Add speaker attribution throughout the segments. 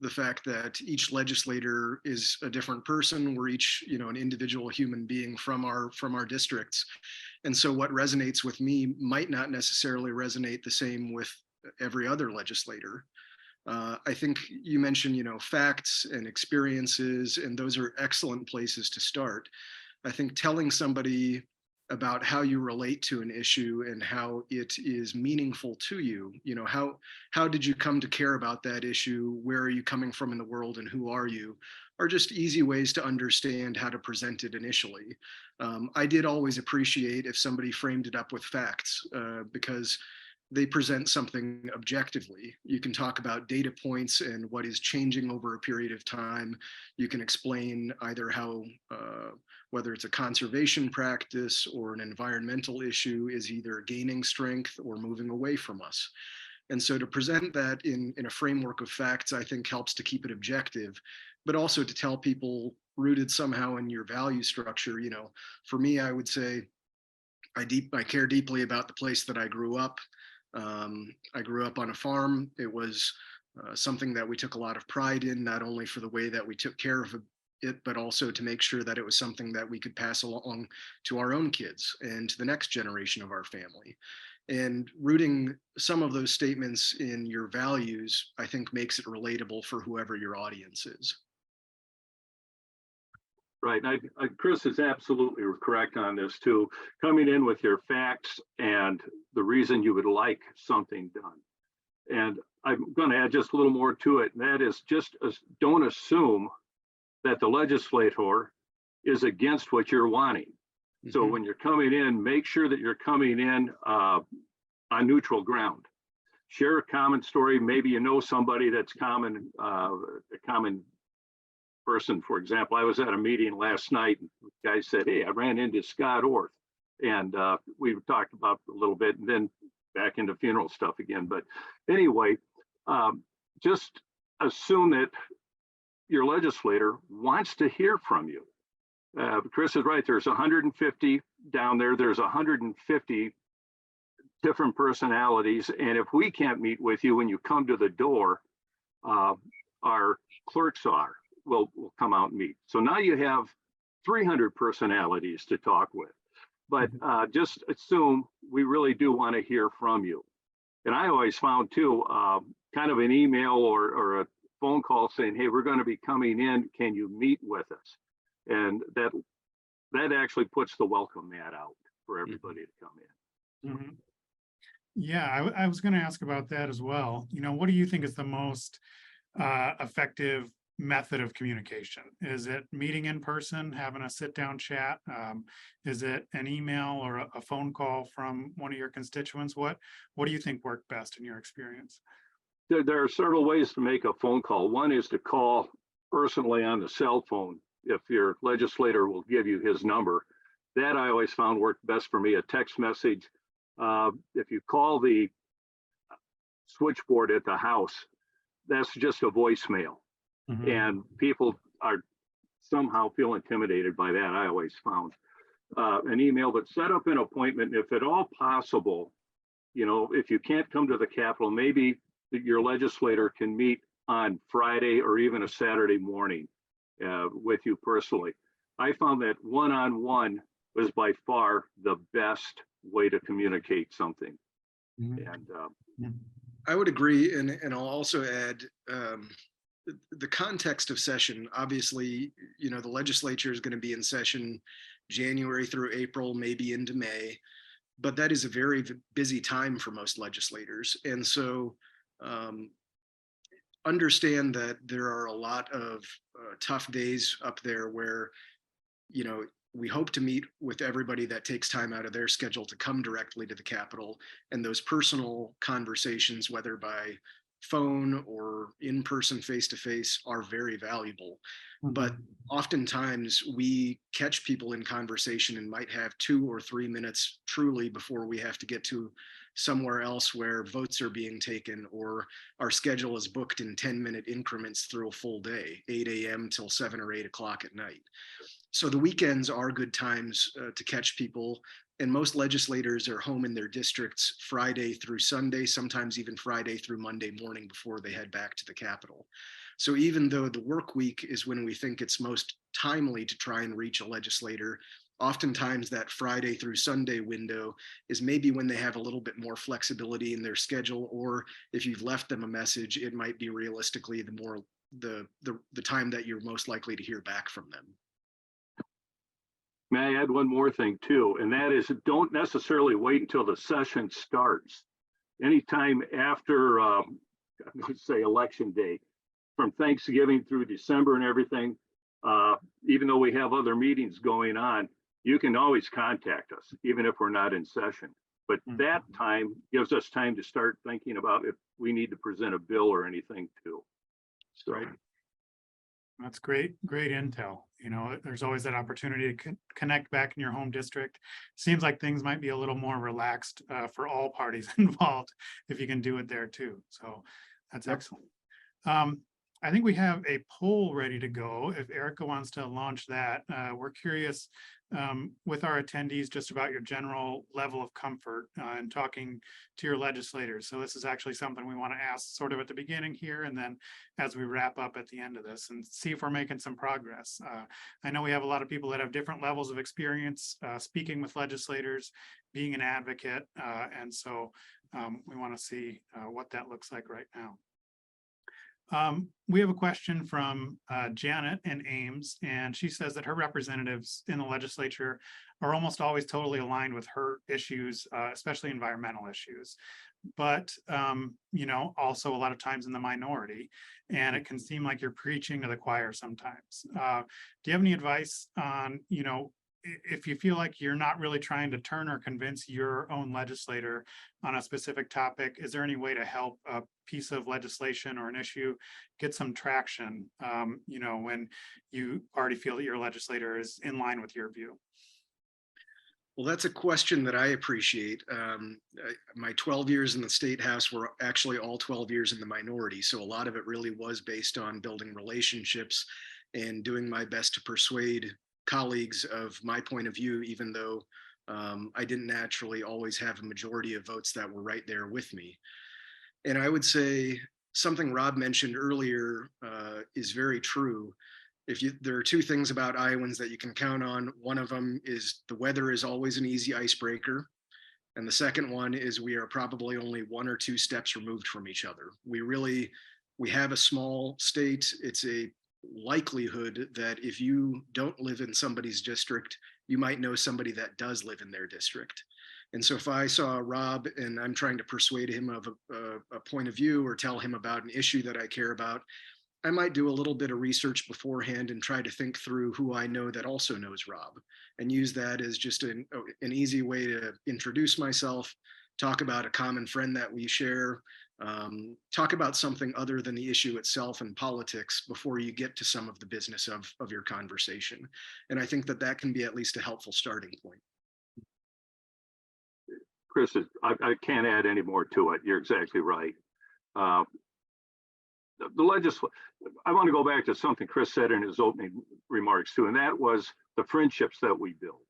Speaker 1: the fact that each legislator is a different person. We're each, an individual human being from our districts. And so what resonates with me might not necessarily resonate the same with every other legislator. I think you mentioned, facts and experiences, and those are excellent places to start. I think telling somebody about how you relate to an issue and how it is meaningful to you, how did you come to care about that issue? Where are you coming from in the world, and who are you? Are just easy ways to understand how to present it initially. I did always appreciate if somebody framed it up with facts, because they present something objectively. You can talk about data points and what is changing over a period of time. You can explain either how, whether it's a conservation practice or an environmental issue is either gaining strength or moving away from us. And so to present that in a framework of facts, I think helps to keep it objective, but also to tell people rooted somehow in your value structure. For me, I would say I care deeply about the place that I grew up. I grew up on a farm. It was something that we took a lot of pride in, not only for the way that we took care of it, but also to make sure that it was something that we could pass along to our own kids and to the next generation of our family. And rooting some of those statements in your values, I think, makes it relatable for whoever your audience is.
Speaker 2: Right. Chris is absolutely correct on this too. Coming in with your facts and the reason you would like something done. And I'm going to add just a little more to it. And that is just don't assume that the legislator is against what you're wanting. Mm-hmm. So when you're coming in, make sure that you're coming in on neutral ground. Share a common story. Maybe you know somebody that's a common person. For example, I was at a meeting last night, and the guy said, "Hey, I ran into Scott Orth," and we talked about a little bit, and then back into funeral stuff again. But anyway, just assume that your legislator wants to hear from you. Chris is right. There's 150 down there. There's 150 different personalities, and if we can't meet with you when you come to the door, our clerks will come out and meet. So now you have 300 personalities to talk with. But just assume we really do want to hear from you. And I always found too, kind of an email or a phone call saying, "Hey, we're going to be coming in. Can you meet with us?" And that actually puts the welcome mat out for everybody to come in.
Speaker 3: Mm-hmm. Yeah, I was going to ask about that as well. What do you think is the most effective method of communication? Is it meeting in person, having a sit-down chat? Is it an email or a phone call from one of your constituents? What do you think worked best in your experience?
Speaker 2: There are several ways to make a phone call. One is to call personally on the cell phone if your legislator will give you his number. That I always found worked best for me. A text message. If you call the switchboard at the house, that's just a voicemail. Mm-hmm. And people are somehow feel intimidated by that, I always found. An email, but set up an appointment if at all possible. If you can't come to the Capitol, maybe your legislator can meet on Friday or even a Saturday morning with you personally. I found that one-on-one was by far the best way to communicate something. Mm-hmm. And
Speaker 1: I would agree, and I'll also add the context of session. Obviously, the legislature is going to be in session January through April, maybe into May, but that is a very busy time for most legislators. And so understand that there are a lot of tough days up there where, we hope to meet with everybody that takes time out of their schedule to come directly to the Capitol. And those personal conversations, whether by phone or in person, face to face, are very valuable. Mm-hmm. But oftentimes we catch people in conversation and might have 2 or 3 minutes truly before we have to get to somewhere else where votes are being taken, or our schedule is booked in 10-minute increments through a full day, 8 a.m. till 7 or 8 o'clock at night. So the weekends are good times to catch people. And most legislators are home in their districts Friday through Sunday, sometimes even Friday through Monday morning before they head back to the Capitol. So even though the work week is when we think it's most timely to try and reach a legislator, oftentimes that Friday through Sunday window is maybe when they have a little bit more flexibility in their schedule, or if you've left them a message, it might be realistically the time that you're most likely to hear back from them.
Speaker 2: May I add one more thing too, and that is don't necessarily wait until the session starts. Anytime after, let's say election day, from Thanksgiving through December and everything, even though we have other meetings going on, you can always contact us, even if we're not in session. But that time gives us time to start thinking about if we need to present a bill or anything too. So.
Speaker 1: Right.
Speaker 3: That's great intel. You know, there's always that opportunity to connect back in your home district. Seems like things might be a little more relaxed for all parties involved if you can do it there too. So that's excellent. I think we have a poll ready to go. If Erica wants to launch that, we're curious with our attendees just about your general level of comfort in talking to your legislators. So this is actually something we want to ask sort of at the beginning here, and then as we wrap up at the end of this, and see if we're making some progress. I know we have a lot of people that have different levels of experience speaking with legislators, being an advocate, and so we want to see what that looks like right now. We have a question from Janet in Ames, and she says that her representatives in the legislature are almost always totally aligned with her issues, especially environmental issues, but you know, also a lot of times in the minority, and it can seem like you're preaching to the choir sometimes. Do you have any advice on, you know, if you feel like you're not really trying to turn or convince your own legislator on a specific topic, is there any way to help a piece of legislation or an issue get some traction, you know, when you already feel that your legislator is in line with your view?
Speaker 1: Well, that's a question that I appreciate. My 12 years in the State House were actually all 12 years in the minority. So a lot of it really was based on building relationships and doing my best to persuade colleagues of my point of view, even though I didn't naturally always have a majority of votes that were right there with me. And I would say something Rob mentioned earlier is very true. There are two things about Iowans that you can count on. One of them is the weather is always an easy icebreaker. And the second one is we are probably only 1 or 2 steps removed from each other. We have a small state. It's a likelihood that if you don't live in somebody's district, you might know somebody that does live in their district. And so if I saw Rob and I'm trying to persuade him of a point of view or tell him about an issue that I care about, I might do a little bit of research beforehand and try to think through who I know that also knows Rob, and use that as just an easy way to introduce myself, talk about a common friend that we share, talk about something other than the issue itself and politics before you get to some of the business of your conversation. And I think that that can be at least a helpful starting point.
Speaker 2: Chris, I can't add any more to it. You're exactly right. I want to go back to something Chris said in his opening remarks too, and that was the friendships that we build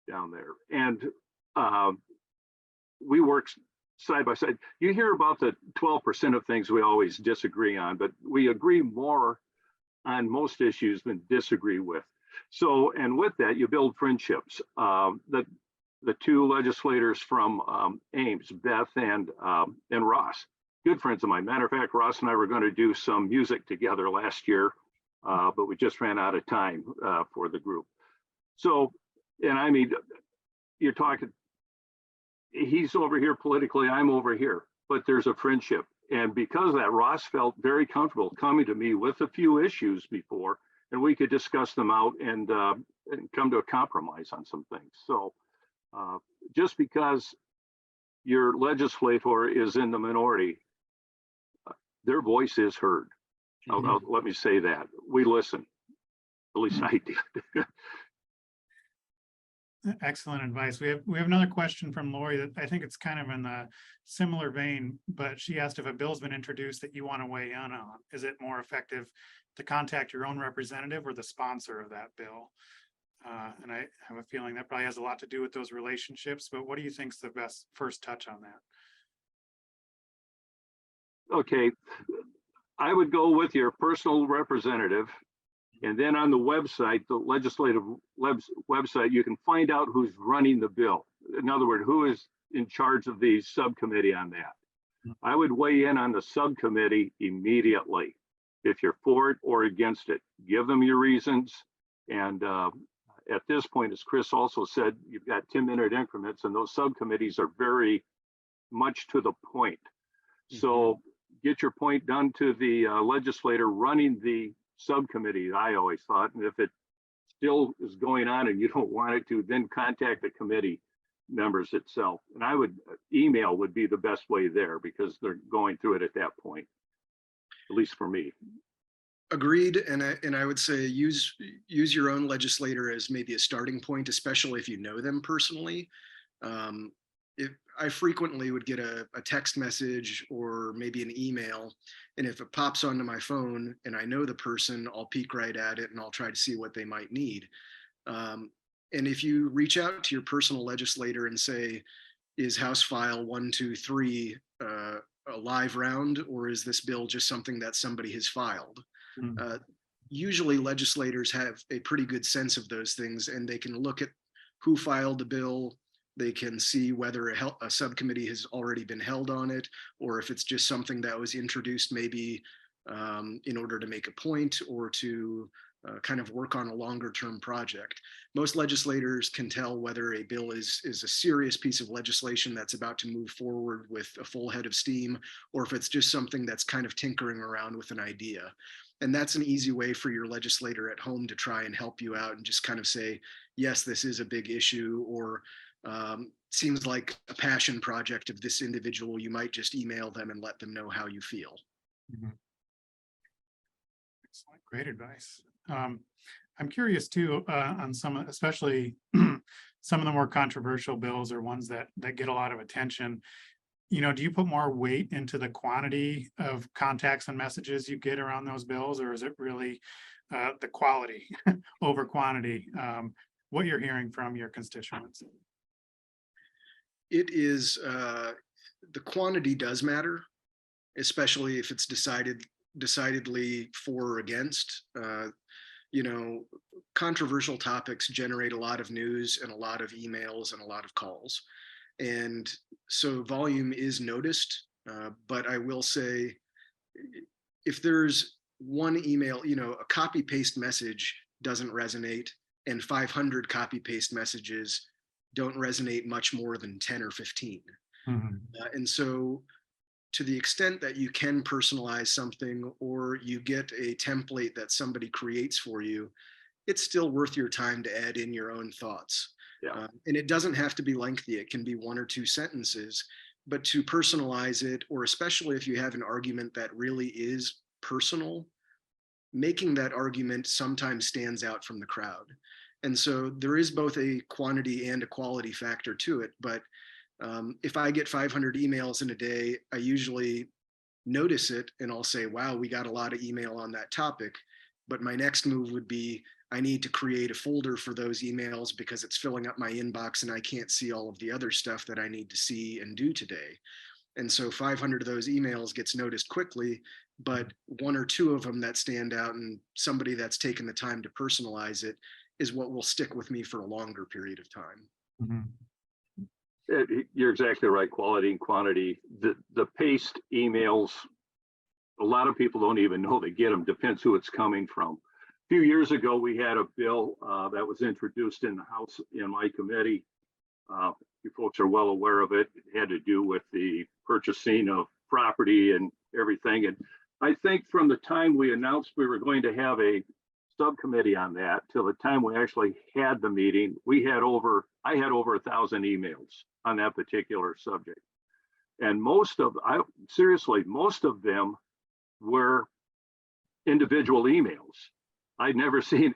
Speaker 2: down there. And we work side by side. You hear about the 12% of things we always disagree on, but we agree more on most issues than disagree with. So, and with that, you build friendships. The 2 legislators from Ames, Beth and Ross, good friends of mine. Matter of fact, Ross and I were going to do some music together last year, but we just ran out of time for the group. So, and I mean, you're talking, he's over here politically, I'm over here, but there's a friendship. And because of that, Ross felt very comfortable coming to me with a few issues before, and we could discuss them out and come to a compromise on some things. So just because your legislator is in the minority, their voice is heard. Let me say that. We listen. At least I did.
Speaker 3: Excellent advice. We have another question from Lori that I think it's kind of in the similar vein, but she asked if a bill's been introduced that you want to weigh in on. Is it more effective to contact your own representative or the sponsor of that bill? And I have a feeling that probably has a lot to do with those relationships, but what do you think is the best first touch on that?
Speaker 2: Okay, I would go with your personal representative. And then on the website, the legislative website, you can find out who's running the bill. In other words, who is in charge of the subcommittee on that. I would weigh in on the subcommittee immediately. If you're for it or against it, give them your reasons. And at this point, as Chris also said, you've got 10-minute increments, and those subcommittees are very much to the point. So get your point done to the legislator running the subcommittee, I always thought. And if it still is going on and you don't want it to, then contact the committee members itself. And I would email would be the best way there, because they're going through it at that point, at least for me.
Speaker 1: Agreed, and I would say use your own legislator as maybe a starting point, especially if you know them personally. If I frequently would get a text message or maybe an email, and if it pops onto my phone and I know the person, I'll peek right at it and I'll try to see what they might need. And if you reach out to your personal legislator and say, is House File 123 a live round, or is this bill just something that somebody has filed? Usually legislators have a pretty good sense of those things, and they can look at who filed the bill. They can see whether a subcommittee has already been held on it, or if it's just something that was introduced maybe in order to make a point or to kind of work on a longer term project. Most legislators can tell whether a bill is a serious piece of legislation that's about to move forward with a full head of steam, or if it's just something that's kind of tinkering around with an idea. And that's an easy way for your legislator at home to try and help you out and just kind of say, yes, this is a big issue, or seems like a passion project of this individual. You might just email them and let them know how you feel.
Speaker 3: Excellent, great advice. I'm curious too, on some, especially some of the more controversial bills or ones that get a lot of attention. You know, do you put more weight into the quantity of contacts and messages you get around those bills, or is it really the quality over quantity? What you're hearing from your constituents?
Speaker 1: It is, the quantity does matter, especially if it's decidedly for or against. You know, controversial topics generate a lot of news and a lot of emails and a lot of calls. And so volume is noticed, but I will say, if there's one email, you know, a copy paste message doesn't resonate, and 500 copy paste messages don't resonate much more than 10 or 15. And so to the extent that you can personalize something, or you get a template that somebody creates for you, it's still worth your time to add in your own thoughts.
Speaker 2: Yeah.
Speaker 1: And it doesn't have to be lengthy. It can be 1 or 2 sentences, but to personalize it, or especially if you have an argument that really is personal, making that argument sometimes stands out from the crowd. And so there is both a quantity and a quality factor to it. But if I get 500 emails in a day, I usually notice it and I'll say, wow, we got a lot of email on that topic. But my next move would be, I need to create a folder for those emails because it's filling up my inbox and I can't see all of the other stuff that I need to see and do today. And so 500 of those emails gets noticed quickly, but 1 or 2 of them that stand out and somebody that's taken the time to personalize it is what will stick with me for a longer period of time.
Speaker 2: You're exactly right. Quality and quantity. The paste emails, a lot of people don't even know they get them. Depends who it's coming from. A few years ago, we had a bill that was introduced in the House in my committee. You folks are well aware of it. It had to do with the purchasing of property and everything. And I think from the time we announced we were going to have a subcommittee on that till the time we actually had the meeting, I had over 1,000 emails on that particular subject. And most of them were individual emails. I'd never seen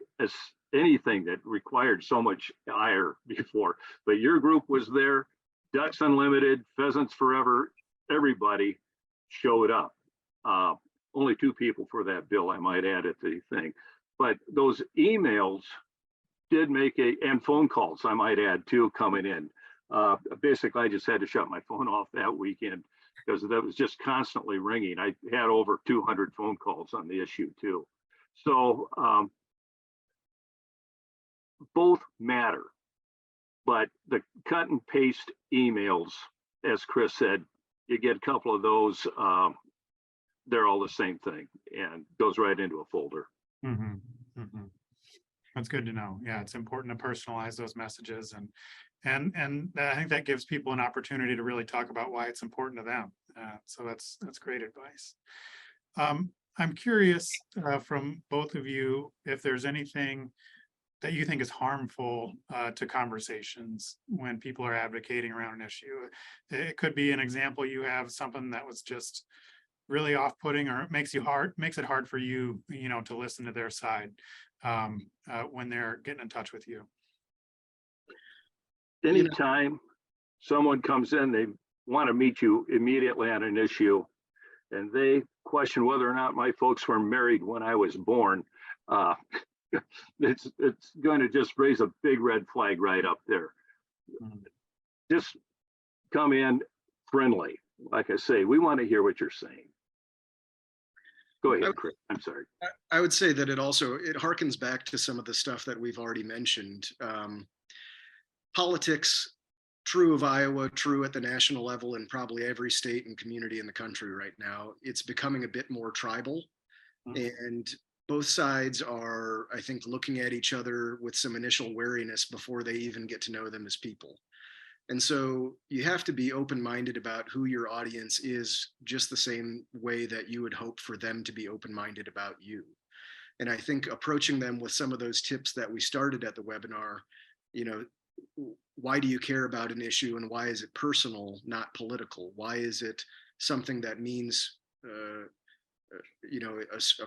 Speaker 2: anything that required so much ire before, but your group was there. Ducks Unlimited, Pheasants Forever, everybody showed up. Only 2 people for that bill, I might add, at the thing. But those emails did make and phone calls, I might add too, coming in. Basically, I just had to shut my phone off that weekend because that was just constantly ringing. I had over 200 phone calls on the issue too. So both matter, but the cut and paste emails, as Chris said, you get a couple of those, they're all the same thing and goes right into a folder.
Speaker 3: Mhm, mhm. That's good to know. Yeah, it's important to personalize those messages, and I think that gives people an opportunity to really talk about why it's important to them. So that's great advice. I'm curious from both of you if there's anything that you think is harmful to conversations when people are advocating around an issue. It could be an example you have something that was just really off-putting, or it makes it hard for you, to listen to their side when they're getting in touch with you.
Speaker 2: Anytime someone comes in, they want to meet you immediately on an issue, and they question whether or not my folks were married when I was born. It's going to just raise a big red flag right up there. Just come in friendly. Like I say, we want to hear what you're saying. Go ahead, Chris. I'm sorry.
Speaker 1: I would say that it harkens back to some of the stuff that we've already mentioned. Politics, true of Iowa, true at the national level, and probably every state and community in the country right now. It's becoming a bit more tribal, and both sides are, I think, looking at each other with some initial wariness before they even get to know them as people. And so you have to be open-minded about who your audience is, just the same way that you would hope for them to be open-minded about you. And I think approaching them with some of those tips that we started at the webinar, why do you care about an issue, and why is it personal, not political? Why is it something that means a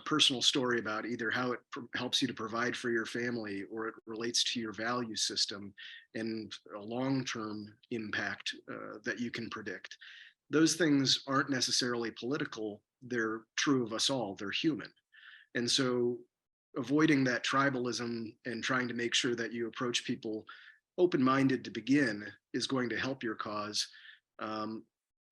Speaker 1: personal story about either how it helps you to provide for your family, or it relates to your value system and a long-term impact that you can predict. Those things aren't necessarily political. They're true of us all. They're human. And so avoiding that tribalism and trying to make sure that you approach people open-minded to begin is going to help your cause.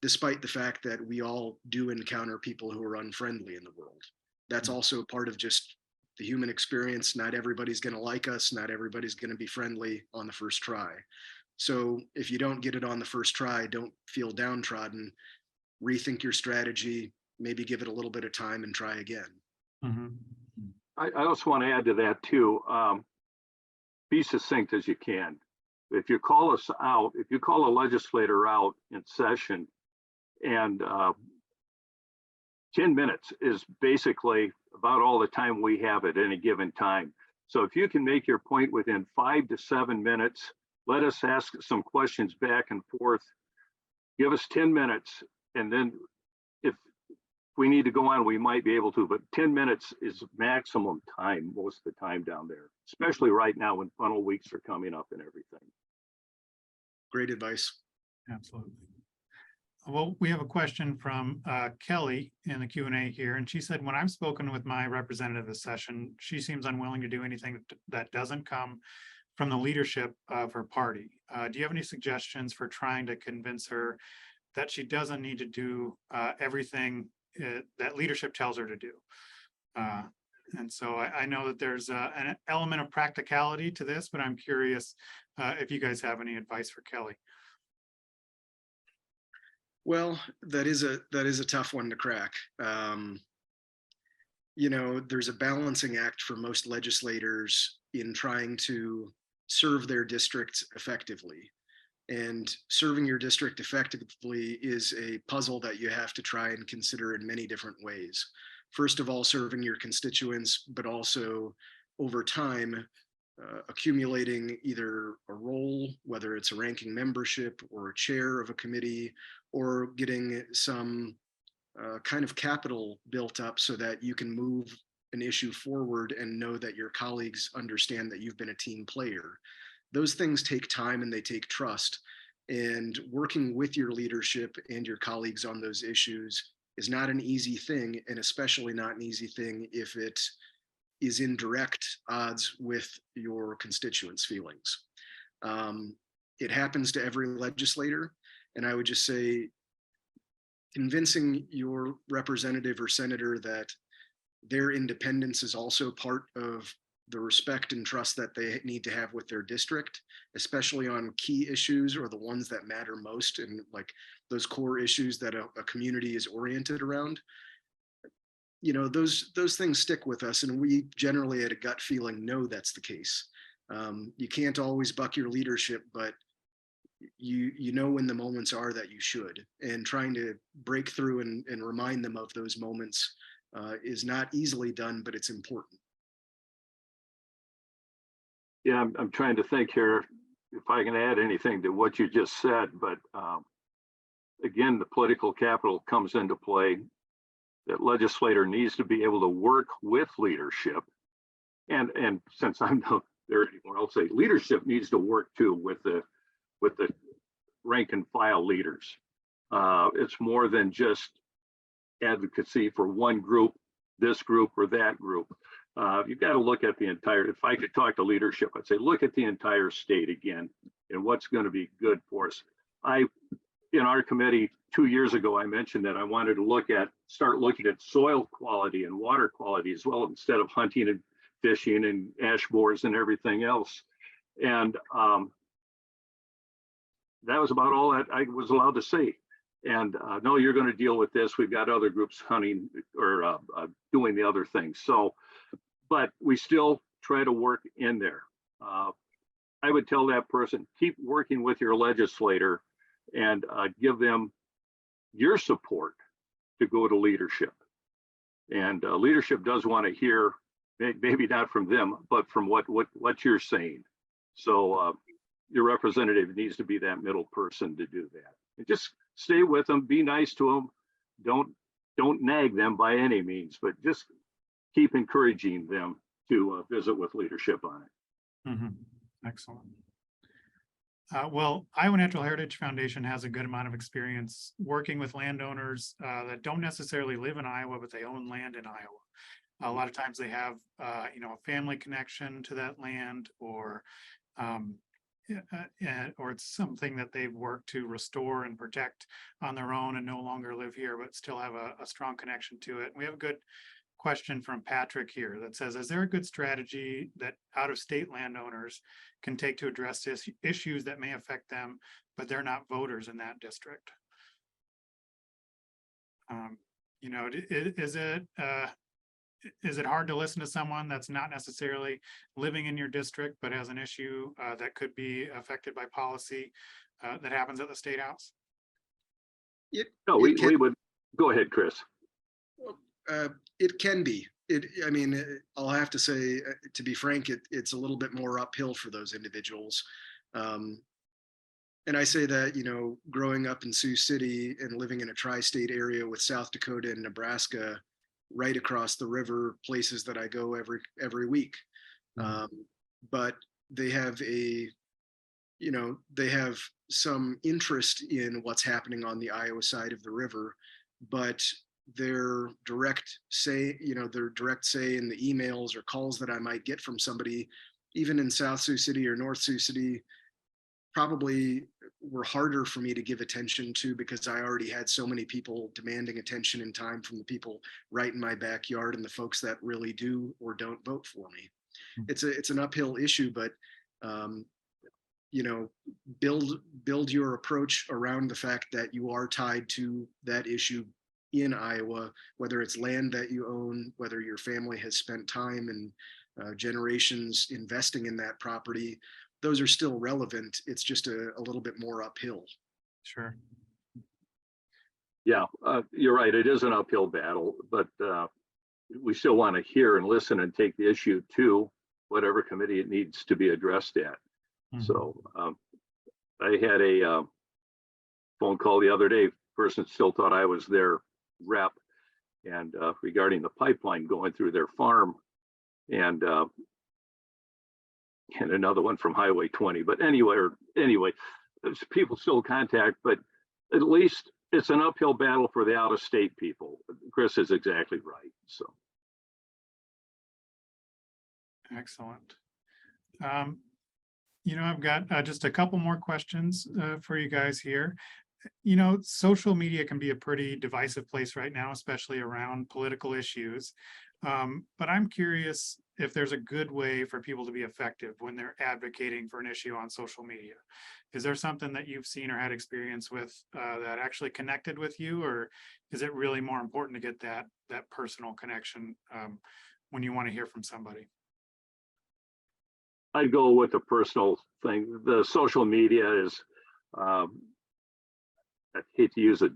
Speaker 1: Despite the fact that we all do encounter people who are unfriendly in the world. That's also part of just the human experience. Not everybody's going to like us. Not everybody's going to be friendly on the first try. So if you don't get it on the first try, don't feel downtrodden. Rethink your strategy, maybe give it a little bit of time and try again.
Speaker 2: I also want to add to that too. Be succinct as you can. If you call us out, if you call a legislator out in session, and 10 minutes is basically about all the time we have at any given time. So if you can make your point within 5 to 7 minutes, let us ask some questions back and forth, give us 10 minutes, and then if we need to go on, we might be able to, but 10 minutes is maximum time most of the time down there, especially right now when funnel weeks are coming up and everything.
Speaker 1: Great advice.
Speaker 3: Absolutely. Well, we have a question from Kelly in the Q&A here, and she said, when I've spoken with my representative this session, she seems unwilling to do anything that doesn't come from the leadership of her party. Do you have any suggestions for trying to convince her that she doesn't need to do everything that leadership tells her to do? And so I know that there's an element of practicality to this, but I'm curious if you guys have any advice for Kelly.
Speaker 1: Well, that is a tough one to crack. There's a balancing act for most legislators in trying to serve their districts effectively. And serving your district effectively is a puzzle that you have to try and consider in many different ways. First of all, serving your constituents, but also over time, accumulating either a role, whether it's a ranking membership or a chair of a committee, or getting some kind of capital built up so that you can move an issue forward and know that your colleagues understand that you've been a team player. Those things take time and they take trust. And working with your leadership and your colleagues on those issues is not an easy thing, and especially not an easy thing if it is in direct odds with your constituents' feelings. It happens to every legislator, and I would just say convincing your representative or senator that their independence is also part of the respect and trust that they need to have with their district, especially on key issues or the ones that matter most, and like those core issues that a community is oriented around. You know, those things stick with us, and we generally at a gut feeling know that's the case. You can't always buck your leadership, but you know when the moments are that you should, and trying to break through and remind them of those moments is not easily done, but it's important.
Speaker 2: Yeah, I'm trying to think here if I can add anything to what you just said, but again, the political capital comes into play. That legislator needs to be able to work with leadership. And since I'm not there anymore, I'll say leadership needs to work too with the rank and file leaders. It's more than just advocacy for one group, this group or that group. You've got to look at the entire, if I could talk to leadership, I'd say, look at the entire state again and what's going to be good for us. In our committee 2 years ago, I mentioned that I wanted to start looking at soil quality and water quality as well, instead of hunting and fishing and ash borers and everything else. And that was about all that I was allowed to say. And no, you're going to deal with this. We've got other groups hunting or doing the other things. So, but we still try to work in there. I would tell that person, keep working with your legislator and give them your support to go to leadership. And leadership does want to hear, maybe not from them, but from what you're saying. So your representative needs to be that middle person to do that. And just stay with them, be nice to them. Don't nag them by any means, but just keep encouraging them to visit with leadership on it.
Speaker 3: Mm-hmm. Excellent. Well, Iowa Natural Heritage Foundation has a good amount of experience working with landowners that don't necessarily live in Iowa, but they own land in Iowa. A lot of times they have, a family connection to that land, or it's something that they've worked to restore and protect on their own and no longer live here, but still have a strong connection to it. We have a good question from Patrick here that says, is there a good strategy that out-of-state landowners can take to address issues that may affect them, but they're not voters in that district? Is it hard to listen to someone that's not necessarily living in your district, but has an issue that could be affected by policy that happens at the State House?
Speaker 2: We would go ahead, Chris.
Speaker 1: It can be. I'll have to say, to be frank, it's a little bit more uphill for those individuals. And I say that, growing up in Sioux City and living in a tri-state area with South Dakota and Nebraska right across the river, places that I go every week. But they have they have some interest in what's happening on the Iowa side of the river, but their direct say in the emails or calls that I might get from somebody, even in South Sioux City or North Sioux City, probably were harder for me to give attention to, because I already had so many people demanding attention and time from the people right in my backyard and the folks that really do or don't vote for me. It's an uphill issue, but build your approach around the fact that you are tied to that issue in Iowa, whether it's land that you own, whether your family has spent time and generations investing in that property. Those are still relevant. It's just a little bit more uphill.
Speaker 3: Sure.
Speaker 2: Yeah, you're right. It is an uphill battle, but we still want to hear and listen and take the issue to whatever committee it needs to be addressed at. Mm-hmm. So I had a phone call the other day. Person still thought I was their rep, and regarding the pipeline going through their farm, and another one from Highway 20. But anyway, there's people still contact, but at least it's an uphill battle for the out-of-state people. Chris is exactly right. So
Speaker 3: Excellent. I've got just a couple more questions for you guys here. Social media can be a pretty divisive place right now, especially around political issues. But I'm curious if there's a good way for people to be effective when they're advocating for an issue on social media. Is there something that you've seen or had experience with that actually connected with you, or is it really more important to get that personal connection when you want to hear from somebody?
Speaker 2: I'd go with the personal thing. The social media is, I hate to use a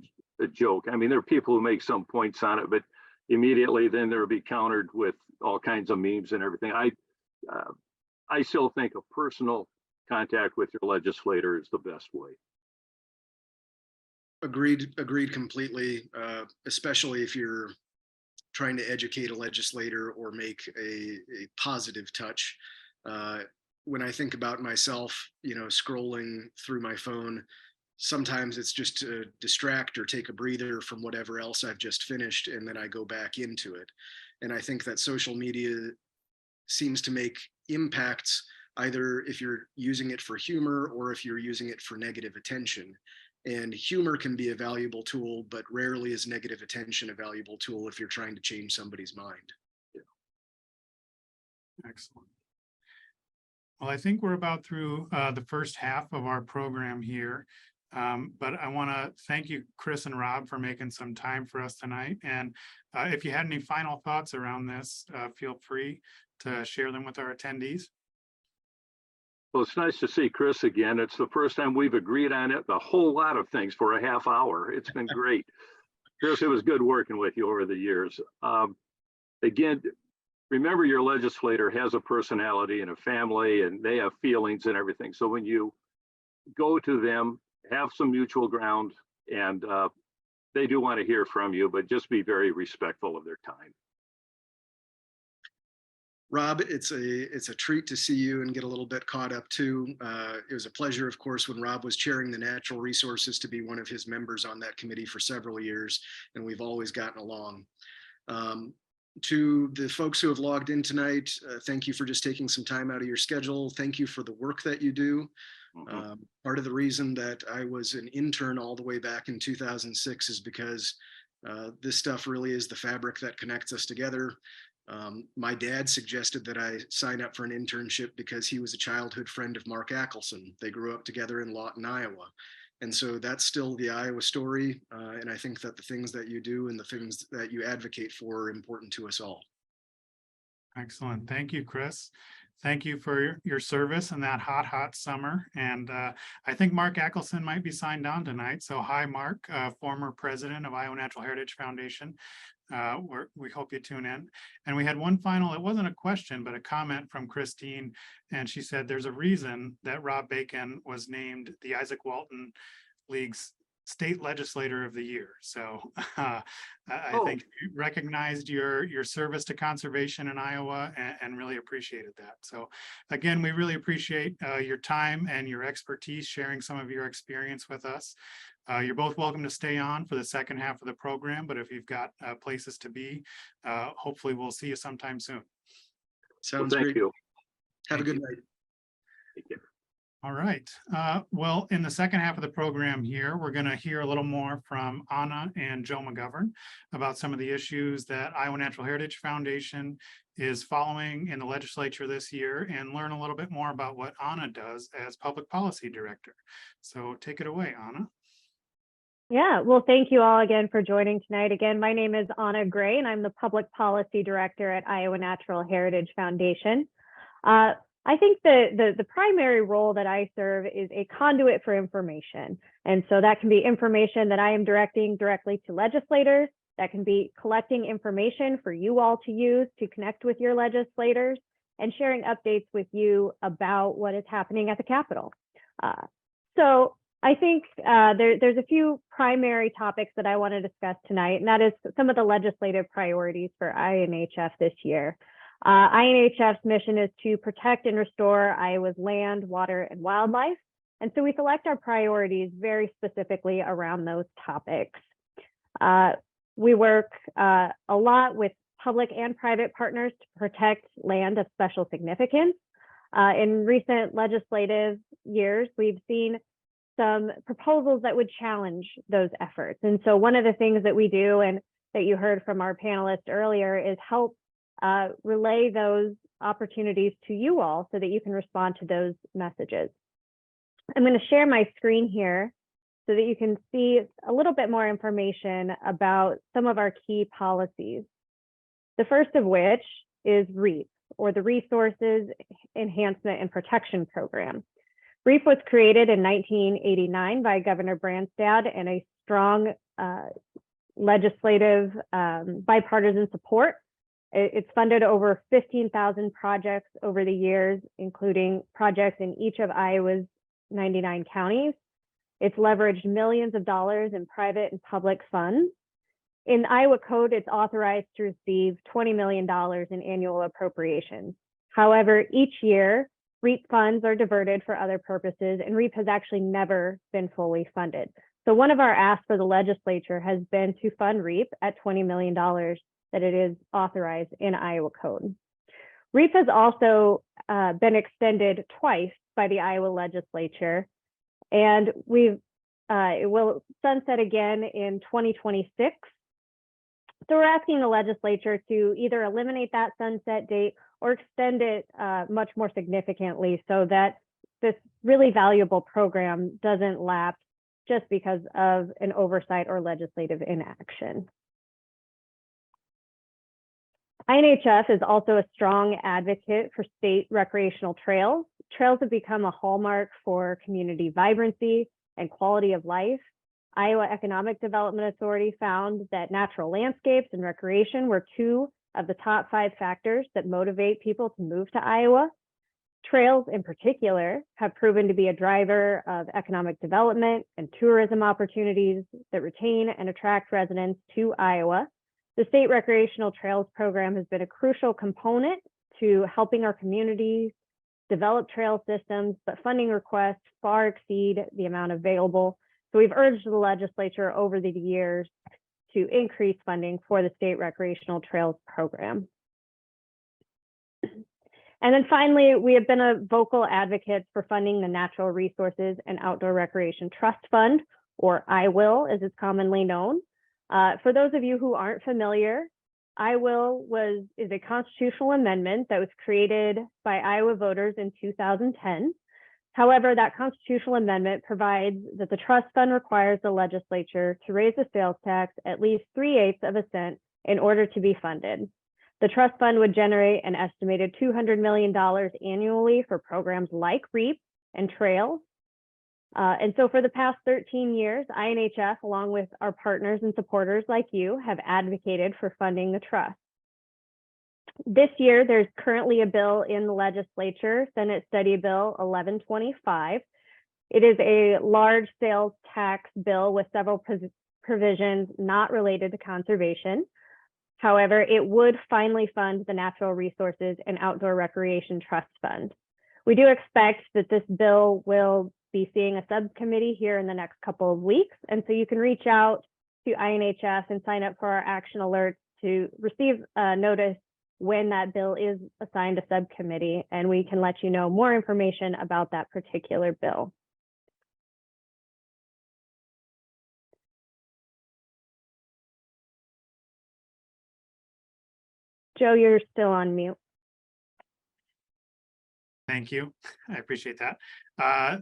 Speaker 2: joke. I mean, there are people who make some points on it, but immediately then they'll be countered with all kinds of memes and everything. I still think a personal contact with your legislator is the best way.
Speaker 1: Agreed completely, especially if you're trying to educate a legislator or make a positive touch. When I think about myself, scrolling through my phone, sometimes it's just to distract or take a breather from whatever else I've just finished, and then I go back into it. And I think that social media seems to make impacts either if you're using it for humor or if you're using it for negative attention. And humor can be a valuable tool, but rarely is negative attention a valuable tool if you're trying to change somebody's mind.
Speaker 3: Excellent. Well, I think we're about through the first half of our program here. But I want to thank you, Chris and Rob, for making some time for us tonight. And if you had any final thoughts around this, feel free to share them with our attendees.
Speaker 2: Well, it's nice to see Chris again. It's the first time we've agreed on it, a whole lot of things for a half hour. It's been great. Chris, it was good working with you over the years. Again, remember your legislator has a personality and a family, and they have feelings and everything. So when you go to them, have some mutual ground, and they do want to hear from you, but just be very respectful of their time.
Speaker 1: Rob, it's a treat to see you and get a little bit caught up too. It was a pleasure, of course, when Rob was chairing the Natural Resources to be one of his members on that committee for several years, and we've always gotten along. To the folks who have logged in tonight, thank you for just taking some time out of your schedule. Thank you for the work that you do. Part of the reason that I was an intern all the way back in 2006 is because this stuff really is the fabric that connects us together. My dad suggested that I sign up for an internship because he was a childhood friend of Mark Ackelson. They grew up together in Lawton, Iowa. And so that's still the Iowa story. And I think that the things that you do and the things that you advocate for are important to us all.
Speaker 3: Excellent. Thank you, Chris. Thank you for your service in that hot summer. And I think Mark Ackelson might be signed on tonight. So hi, Mark, former president of Iowa Natural Heritage Foundation. We hope you tune in. And we had one final, it wasn't a question, but a comment from Christine. And she said, there's a reason that Rob Bacon was named the Isaac Walton League's State Legislator of the Year. So I think you recognized your service to conservation in Iowa and really appreciated that. So again, we really appreciate your time and your expertise, sharing some of your experience with us. You're both welcome to stay on for the second half of the program, but if you've got places to be, hopefully we'll see you sometime soon.
Speaker 1: Sounds
Speaker 2: Thank
Speaker 1: great.
Speaker 2: you.
Speaker 1: Have a good night.
Speaker 2: Take care.
Speaker 3: All right. Well, in the second half of the program here, we're going to hear a little more from Anna and Joe McGovern about some of the issues that Iowa Natural Heritage Foundation is following in the legislature this year and learn a little bit more about what Anna does as Public Policy Director. So take it away, Anna.
Speaker 4: Yeah, well, thank you all again for joining tonight. Again, my name is Anna Gray, and I'm the Public Policy Director at Iowa Natural Heritage Foundation. I think the primary role that I serve is a conduit for information. And so that can be information that I am directing directly to legislators. That can be collecting information for you all to use to connect with your legislators and sharing updates with you about what is happening at the Capitol. So I think there's a few primary topics that I want to discuss tonight, and that is some of the legislative priorities for INHF this year. INHF's mission is to protect and restore Iowa's land, water, and wildlife. And so we select our priorities very specifically around those topics. We work a lot with public and private partners to protect land of special significance. In recent legislative years, we've seen some proposals that would challenge those efforts. And so one of the things that we do, and that you heard from our panelists earlier, is help relay those opportunities to you all so that you can respond to those messages. I'm going to share my screen here so that you can see a little bit more information about some of our key policies. The first of which is REAP, or the Resources Enhancement and Protection Program. REAP was created in 1989 by Governor Branstad, and a strong legislative bipartisan support. It's funded over 15,000 projects over the years, including projects in each of Iowa's 99 counties. It's leveraged millions of dollars in private and public funds. In Iowa code, it's authorized to receive $20 million in annual appropriations. However, each year, REAP funds are diverted for other purposes, and REAP has actually never been fully funded. So one of our asks for the legislature has been to fund REAP at $20 million that it is authorized in Iowa code. REAP has also been extended twice by the Iowa legislature, and it will sunset again in 2026. So we're asking the legislature to either eliminate that sunset date or extend it much more significantly so that this really valuable program doesn't lapse just because of an oversight or legislative inaction. INHF is also a strong advocate for state recreational trails. Trails have become a hallmark for community vibrancy and quality of life. Iowa Economic Development Authority found that natural landscapes and recreation were two of the top 5 factors that motivate people to move to Iowa. Trails in particular have proven to be a driver of economic development and tourism opportunities that retain and attract residents to Iowa. The State Recreational Trails program has been a crucial component to helping our communities develop trail systems, but funding requests far exceed the amount available. So we've urged the legislature over the years to increase funding for the State Recreational Trails program. And then finally, we have been a vocal advocate for funding the Natural Resources and Outdoor Recreation Trust Fund, or IWIL, as it's commonly known. For those of you who aren't familiar, IWIL is a constitutional amendment that was created by Iowa voters in 2010. However, that constitutional amendment provides that the trust fund requires the legislature to raise the sales tax at least 3/8 of a cent in order to be funded. The trust fund would generate an estimated $200 million annually for programs like REAP and Trails. And so for the past 13 years, INHF, along with our partners and supporters like you, have advocated for funding the trust. This year, there's currently a bill in the legislature, Senate Study Bill 1125. It is a large sales tax bill with several provisions not related to conservation. However, it would finally fund the Natural Resources and Outdoor Recreation Trust Fund. We do expect that this bill will be seeing a subcommittee here in the next couple of weeks. And so you can reach out to INHF and sign up for our action alerts to receive a notice when that bill is assigned a subcommittee, and we can let you know more information about that particular bill. Joe, you're still on mute.
Speaker 3: Thank you. I appreciate that.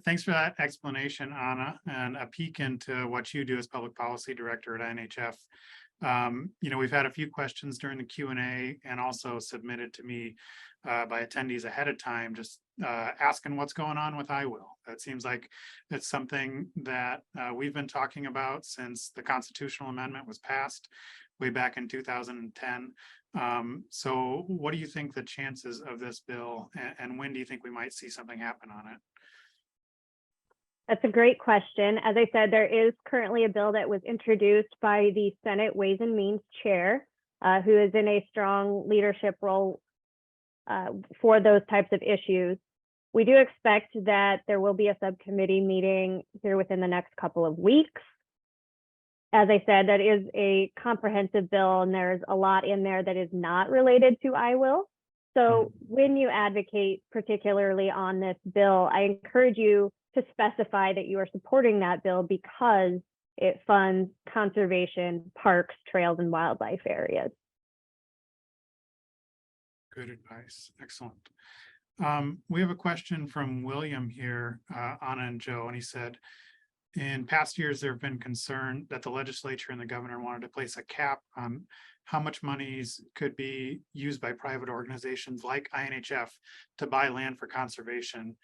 Speaker 3: Thanks for that explanation, Anna, and a peek into what you do as Public Policy Director at INHF. We've had a few questions during the Q&A and also submitted to me by attendees ahead of time, just asking what's going on with IWIL. That seems like it's something that we've been talking about since the constitutional amendment was passed way back in 2010. So what do you think the chances of this bill, and when do you think we might see something happen on it?
Speaker 4: That's a great question. As I said, there is currently a bill that was introduced by the Senate Ways and Means Chair, who is in a strong leadership role for those types of issues. We do expect that there will be a subcommittee meeting here within the next couple of weeks. as I said, that is a comprehensive bill, and there's a lot in there that is not related to I will. So when you advocate particularly on this bill, I encourage you to specify that you are supporting that bill because it funds conservation, parks, trails, and wildlife areas.
Speaker 3: Good advice. Excellent. We have a question from William here, Anna and Joe, and he said, in past years, there have been concern that the legislature and the governor wanted to place a cap on how much monies could be used by private organizations like INHF to buy land for conservation,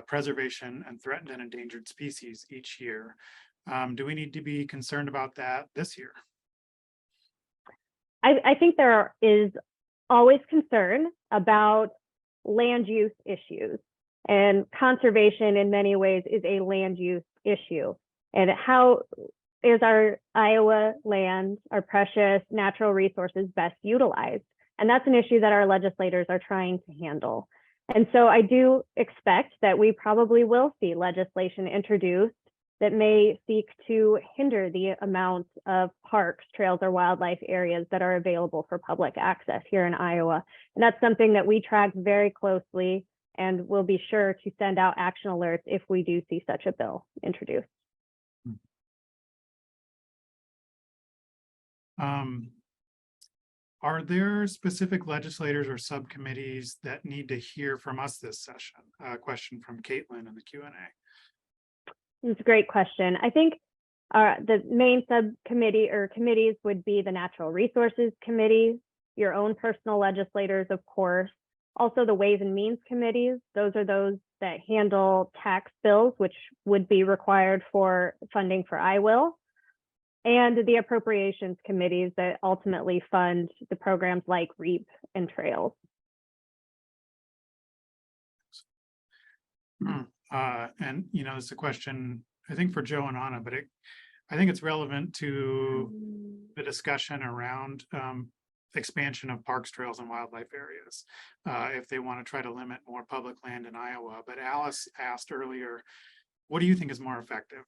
Speaker 3: preservation, and threatened and endangered species each year. Do we need to be concerned about that this year?
Speaker 4: I think there is always concern about land use issues, and conservation in many ways is a land use issue. And how is our Iowa land, our precious natural resources, best utilized? And that's an issue that our legislators are trying to handle. And so I do expect that we probably will see legislation introduced that may seek to hinder the amount of parks, trails, or wildlife areas that are available for public access here in Iowa. And that's something that we track very closely, and we'll be sure to send out action alerts if we do see such a bill introduced.
Speaker 3: Are there specific legislators or subcommittees that need to hear from us this session? A question from Caitlin in the Q&A.
Speaker 4: It's a great question. I think the main subcommittee or committees would be the Natural Resources Committee, your own personal legislators, of course, also the Ways and Means Committees. Those are those that handle tax bills, which would be required for funding for I will, and the Appropriations Committees that ultimately fund the programs like REAP and Trails.
Speaker 3: And it's a question, I think, for Joe and Anna, but I think it's relevant to the discussion around expansion of parks, trails, and wildlife areas, if they want to try to limit more public land in Iowa. But Alice asked earlier, what do you think is more effective?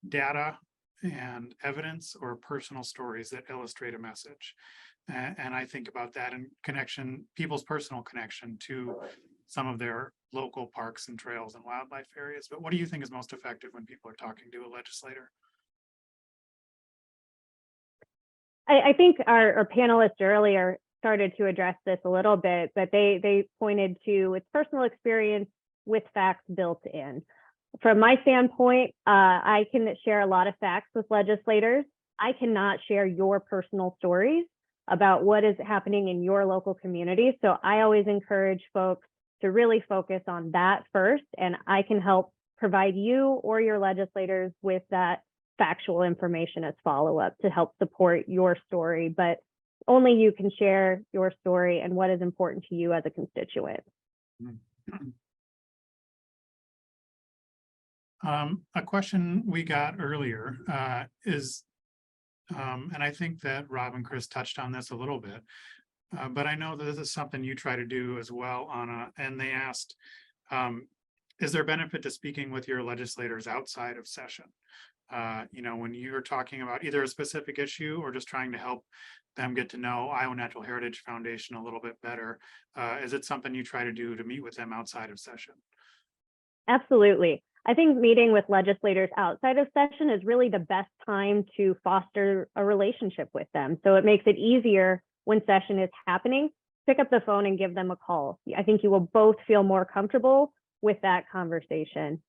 Speaker 3: Data and evidence, or personal stories that illustrate a message? And I think about that in connection, people's personal connection to some of their local parks and trails and wildlife areas. But what do you think is most effective when people are talking to a legislator?
Speaker 4: I think our panelists earlier started to address this a little bit, but they pointed to its personal experience with facts built in. From my standpoint, I can share a lot of facts with legislators. I cannot share your personal stories about what is happening in your local community. So I always encourage folks to really focus on that first, and I can help provide you or your legislators with that factual information as follow-up to help support your story, but only you can share your story and what is important to you as a constituent.
Speaker 3: A question we got earlier is, and I think that Rob and Chris touched on this a little bit, but I know that this is something you try to do as well, Anna, and they asked, is there benefit to speaking with your legislators outside of session? When you're talking about either a specific issue or just trying to help them get to know Iowa Natural Heritage Foundation a little bit better, is it something you try to do to meet with them outside of session?
Speaker 4: Absolutely. I think meeting with legislators outside of session is really the best time to foster a relationship with them. So it makes it easier when session is happening. Pick up the phone and give them a call. I think you will both feel more comfortable with that conversation.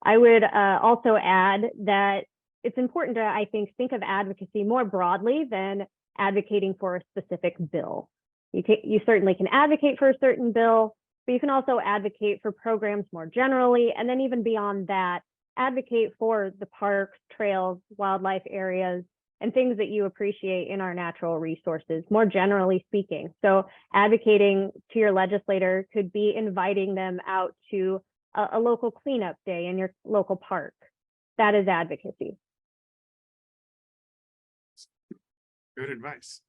Speaker 4: I would also add that it's important to, I think of advocacy more broadly than advocating for a specific bill. You certainly can advocate for a certain bill, but you can also advocate for programs more generally. And then even beyond that, advocate for the parks, trails, wildlife areas, and things that you appreciate in our natural resources, more generally speaking. So advocating to your legislator could be inviting them out to a local cleanup day in your local park. That is advocacy.
Speaker 3: Good advice.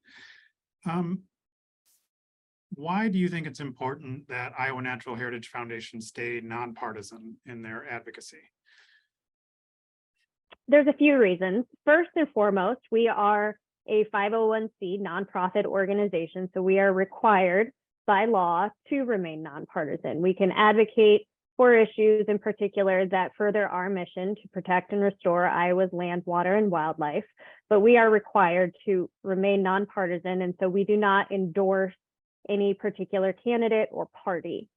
Speaker 3: Why do you think it's important that Iowa Natural Heritage Foundation stay nonpartisan in their advocacy?
Speaker 4: There's a few reasons. First and foremost, we are a 501c nonprofit organization, so we are required by law to remain nonpartisan. We can advocate for issues in particular that further our mission to protect and restore Iowa's land, water, and wildlife, but we are required to remain nonpartisan, and so we do not endorse any particular candidate or party.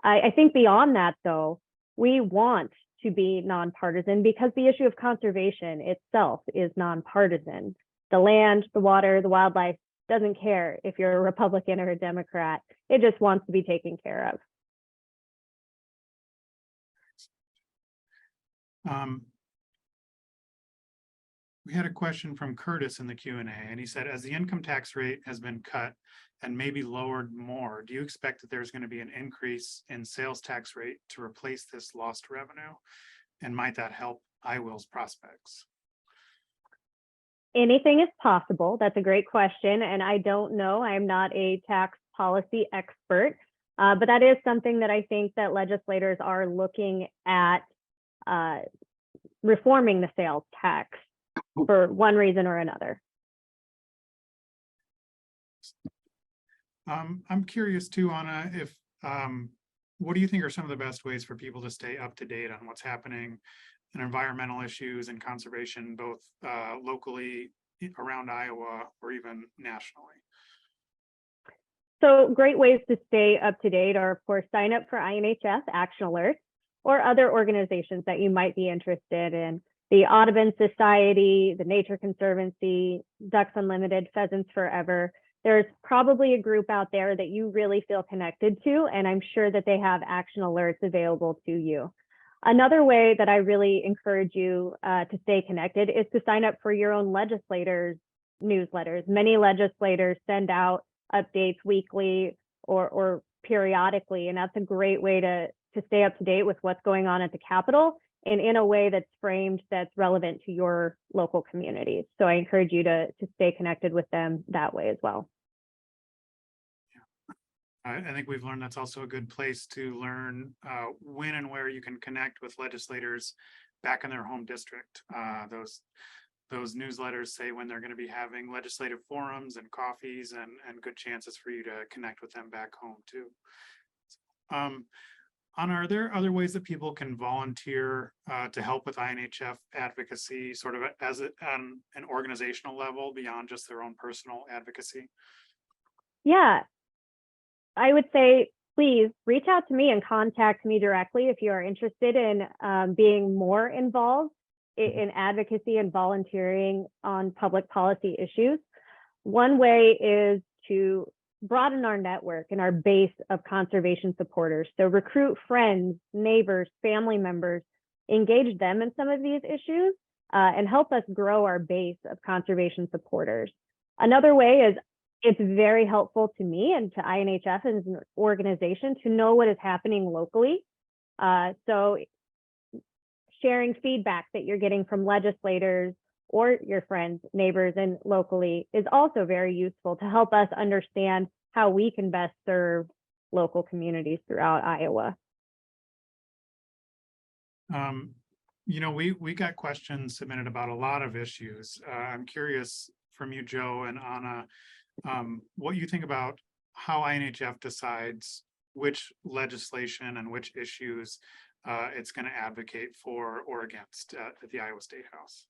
Speaker 4: I think beyond that, though, we want to be nonpartisan because the issue of conservation itself is nonpartisan. The land, the water, the wildlife doesn't care if you're a Republican or a Democrat. It just wants to be taken care of.
Speaker 3: We had a question from Curtis in the Q&A, and he said, as the income tax rate has been cut and maybe lowered more, do you expect that there's going to be an increase in sales tax rate to replace this lost revenue? And might that help IWIL's prospects?
Speaker 4: Anything is possible. That's a great question. And I don't know, I'm not a tax policy expert, but that is something that I think that legislators are looking at reforming the sales tax for one reason or another.
Speaker 3: I'm curious too, Anna, if what do you think are some of the best ways for people to stay up to date on what's happening in environmental issues and conservation, both locally around Iowa or even nationally?
Speaker 4: So great ways to stay up to date are, of course, sign up for INHF Action Alerts or other organizations that you might be interested in. The Audubon Society, the Nature Conservancy, Ducks Unlimited, Pheasants Forever. There's probably a group out there that you really feel connected to, and I'm sure that they have action alerts available to you. Another way that I really encourage you to stay connected is to sign up for your own legislators' newsletters. Many legislators send out updates weekly or periodically, and that's a great way to stay up to date with what's going on at the Capitol and in a way that's framed that's relevant to your local communities. So I encourage you to stay connected with them that way as well.
Speaker 3: I think we've learned that's also a good place to learn when and where you can connect with legislators back in their home district. Those newsletters say when they're going to be having legislative forums and coffees and good chances for you to connect with them back home too. Anna, are there other ways that people can volunteer to help with INHF advocacy, sort of as on an organizational level beyond just their own personal advocacy?
Speaker 4: Yeah, I would say, please reach out to me and contact me directly if you are interested in being more involved in advocacy and volunteering on public policy issues. One way is to broaden our network and our base of conservation supporters. So recruit friends, neighbors, family members, engage them in some of these issues and help us grow our base of conservation supporters. Another way is it's very helpful to me and to INHF as an organization to know what is happening locally. So sharing feedback that you're getting from legislators or your friends, neighbors, and locally is also very useful to help us understand how we can best serve local communities throughout Iowa.
Speaker 3: You know, we got questions submitted about a lot of issues. I'm curious from you, Joe and Anna, what you think about how INHF decides which legislation and which issues it's going to advocate for or against at the Iowa State House.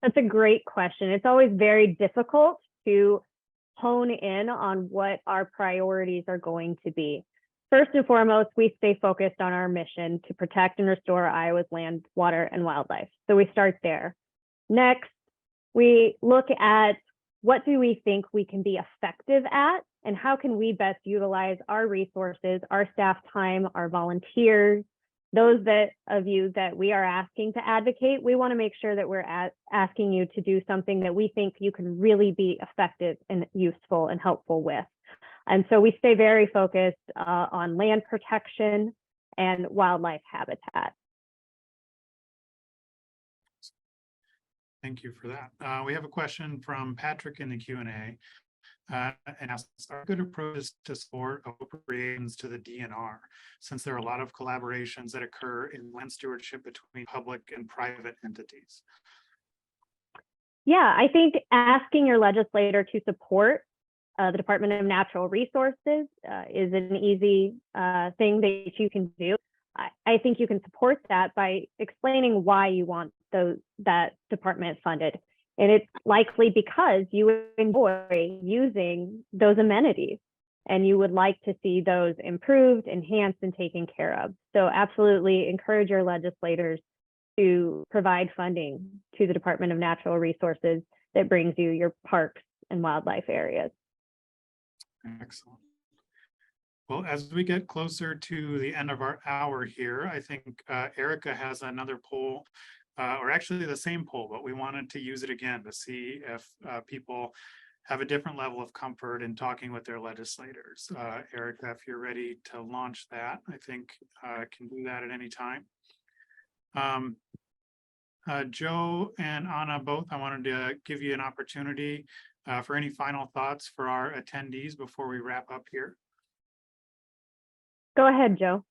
Speaker 4: That's a great question. It's always very difficult to hone in on what our priorities are going to be. First and foremost, we stay focused on our mission to protect and restore Iowa's land, water, and wildlife. So we start there. Next, we look at what do we think we can be effective at and how can we best utilize our resources, our staff time, our volunteers, those of you that we are asking to advocate. We want to make sure that we're asking you to do something that we think you can really be effective and useful and helpful with. And so we stay very focused on land protection and wildlife habitat.
Speaker 3: Thank you for that. We have a question from Patrick in the Q&A. and asked, are good approaches to support appropriations to the DNR, since there are a lot of collaborations that occur in land stewardship between public and private entities?
Speaker 4: Yeah, I think asking your legislator to support the Department of Natural Resources is an easy thing that you can do. I think you can support that by explaining why you want that department funded. And it's likely because you enjoy using those amenities and you would like to see those improved, enhanced, and taken care of. So absolutely encourage your legislators to provide funding to the Department of Natural Resources that brings you your parks and wildlife areas.
Speaker 3: Excellent. Well, as we get closer to the end of our hour here, I think Erica has another poll, or actually the same poll, but we wanted to use it again to see if people have a different level of comfort in talking with their legislators. Erica, if you're ready to launch that, I think can do that at any time. Joe and Anna both, I wanted to give you an opportunity for any final thoughts for our attendees before we wrap up here.
Speaker 4: Go ahead, Joe.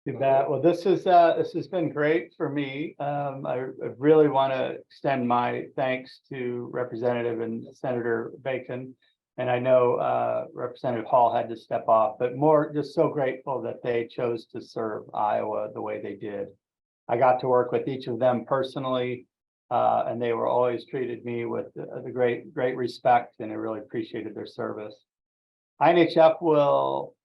Speaker 5: You bet. Well, this has been great for me. I really want to extend my thanks to Representative and Senator Bacon. And I know Representative Hall had to step off, but more just so grateful that they chose to serve Iowa the way they did. I got to work with each of them personally, and they were always treated me with the great respect, and I really appreciated their service. INHF will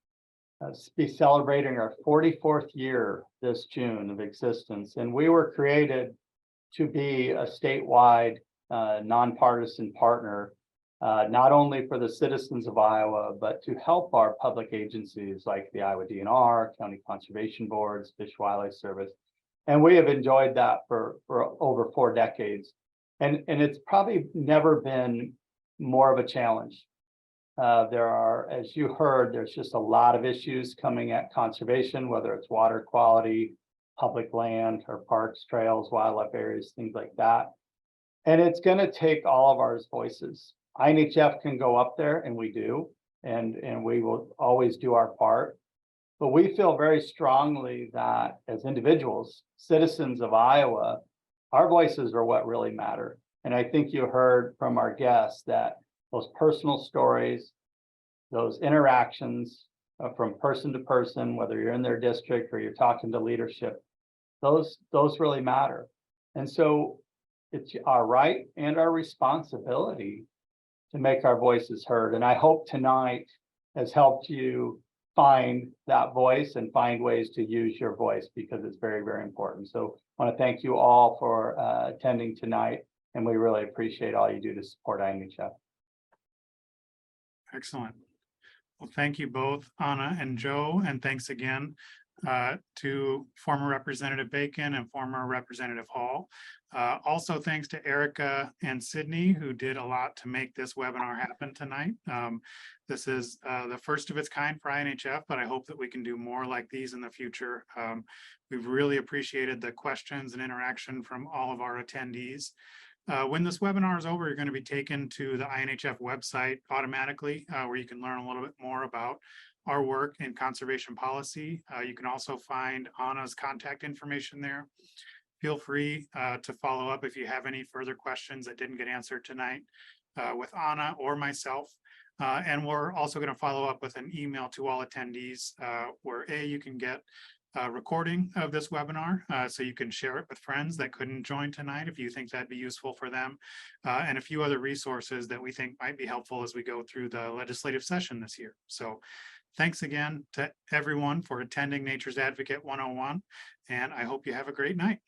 Speaker 5: be celebrating our 44th year this June of existence, and we were created to be a statewide nonpartisan partner, not only for the citizens of Iowa, but to help our public agencies like the Iowa DNR, county conservation boards, Fish and Wildlife Service. And we have enjoyed that for over 4 decades. And it's probably never been more of a challenge. There are, as you heard, there's just a lot of issues coming at conservation, whether it's water quality, public land, or parks, trails, wildlife areas, things like that. And it's going to take all of our voices. INHF can go up there, and we do, and we will always do our part. But we feel very strongly that as individuals, citizens of Iowa, our voices are what really matter. And I think you heard from our guests that those personal stories, those interactions from person to person, whether you're in their district or you're talking to leadership, those really matter. And so it's our right and our responsibility to make our voices heard. And I hope tonight has helped you find that voice and find ways to use your voice, because it's very, very important. So I want to thank you all for attending tonight, and we really appreciate all you do to support INHF.
Speaker 3: Excellent. Well, thank you both, Anna and Joe, and thanks again to former Representative Bacon and former Representative Hall. Also, thanks to Erica and Sydney, who did a lot to make this webinar happen tonight. This is the first of its kind for INHF, but I hope that we can do more like these in the future. We've really appreciated the questions and interaction from all of our attendees. When this webinar is over, you're going to be taken to the INHF website automatically, where you can learn a little bit more about our work in conservation policy. You can also find Anna's contact information there. Feel free to follow up if you have any further questions that didn't get answered tonight with Anna or myself. And we're also going to follow up with an email to all attendees where you can get a recording of this webinar so you can share it with friends that couldn't join tonight if you think that'd be useful for them, and a few other resources that we think might be helpful as we go through the legislative session this year. So thanks again to everyone for attending Nature's Advocate 101, and I hope you have a great night.